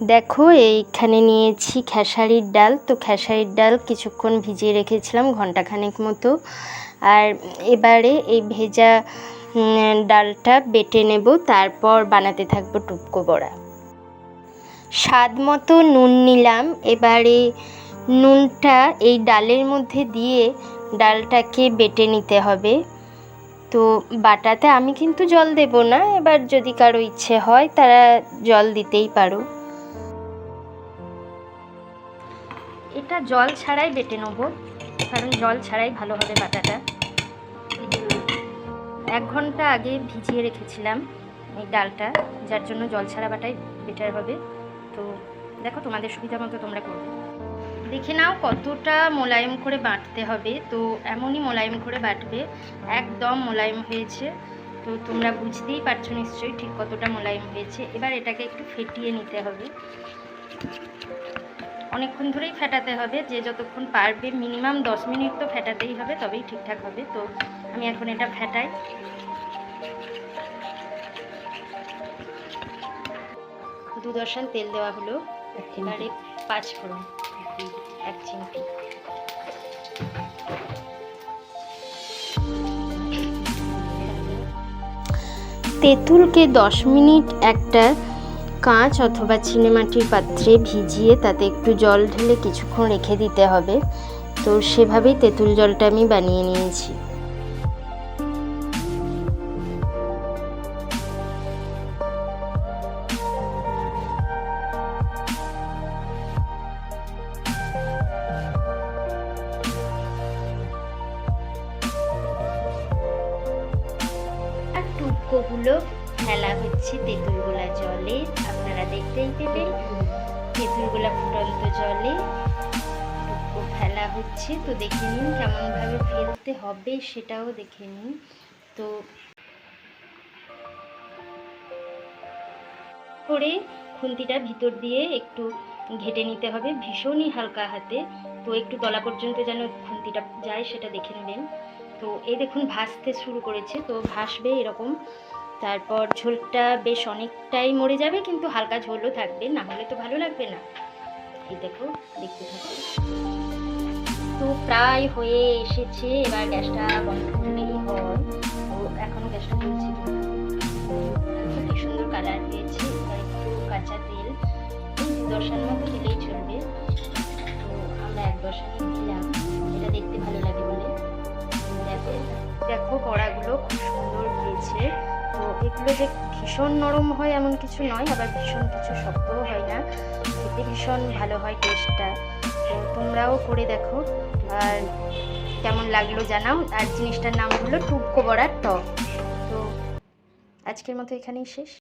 দেখো এইখানে নিয়েছি খেসারির ডাল। তো খেসারির ডাল কিছুক্ষণ ভিজিয়ে রেখেছিলাম, ঘন্টাখানেক মতো। আর এবারে এই ভেজা ডালটা বেটে নেব, তারপর বানাতে থাকবো টুপকো বড়া। স্বাদ মতো নুন নিলাম। এবারে নুনটা এই ডালের মধ্যে দিয়ে ডালটাকে বেটে নিতে হবে। তো বাটাতে আমি কিন্তু জল দেব না, এবার যদি কারো ইচ্ছে হয় তারা জল দিতেই পারো। এটা জল ছাড়াই বেটে নেব, কারণ জল ছাড়াই ভালো হবে বাটাটা। 1 ঘন্টা আগে ভিজিয়ে রেখেছিলাম এই ডালটা, যার জন্য জল ছাড়া বাটাই বেটার হবে। তো দেখো তোমাদের সুবিধা মতো তোমরা করবে। দেখে নাও কতটা মোলায়েম করে বাটতে হবে। তো এমনই মোলায়েম করে বাটবে, একদম মোলায়েম হয়েছে। তো তোমরা বুঝতেই পারছো নিশ্চয়ই ঠিক কতটা মোলায়েম হয়েছে। এবার এটাকে একটু ফেটিয়ে নিতে হবে, অনেকক্ষণ ধরেই ফেটাতে হবে, যে যতক্ষণ পারবে। মিনিমাম 10 মিনিট তো ফেটাতেই হবে, তবেই ঠিকঠাক হবে। তো আমি এখন এটা ফেটাই। দুদর্শন তেল দেওয়া হলো, এবারে 5 ফোড়ন, 1 চিমটি। তেঁতুলকে 10 মিনিট একটা কাঁচ অথবা চিনেমাটির পাত্রে ভিজিয়ে তাতে একটু জল ঢেলে কিছুক্ষণ রেখে দিতে হবে। তো সেভাবেই তেঁতুল জলটা আমি বানিয়ে নিয়েছি। আর টুকরোগুলো ফেলা হচ্ছে তেঁতুলগুলা জলে, আপনারা দেখতেই পেলেন। তেঁতুলগুলা ফুটন্ত জলে টুকরো ফেলা হচ্ছে। তো দেখে নিন কেমনভাবে ফেলতে হবে, সেটাও দেখে নিন। তো করে খুন্তিটা ভিতর দিয়ে একটু ঘেটে নিতে হবে, ভীষণই হালকা হাতে। তো একটু তলা পর্যন্ত যেন খুন্তিটা যায় সেটা দেখে নেবেন। তো এই দেখুন ভাসতে শুরু করেছে, তো ভাসবে এরকম। তারপর ঝোলটা বেশ অনেকটাই মরে যাবে, কিন্তু হালকা ঝোলও থাকবে, না হলে তো ভালো লাগবে না। এই দেখো, দেখতে থাকো। তো প্রায় হয়ে এসেছে, এবার গ্যাসটা বন্ধ করলেই হয়। তো এখন গ্যাসটা বলছি, কি সুন্দর কালার হয়েছে। এবার একটু কাঁচা তেল 10 মতো দিলেই চলবে। তো আমরা 1 দশানি দিলাম, এটা দেখতে ভালো লাগে বলে। দেখো বড়াগুলো খুব সুন্দর হয়েছে। তো এগুলো যে ভীষণ নরম হয় এমন কিছু নয়, আবার ভীষণ কিছু শক্তও হয় না, খেতে ভীষণ ভালো হয় টেস্টটা। তো তোমরাও করে দেখো আর কেমন লাগলো জানাও। আর জিনিসটার নাম হলো টুপকো বড়ার টক। তো আজকের মতো এখানেই শেষ।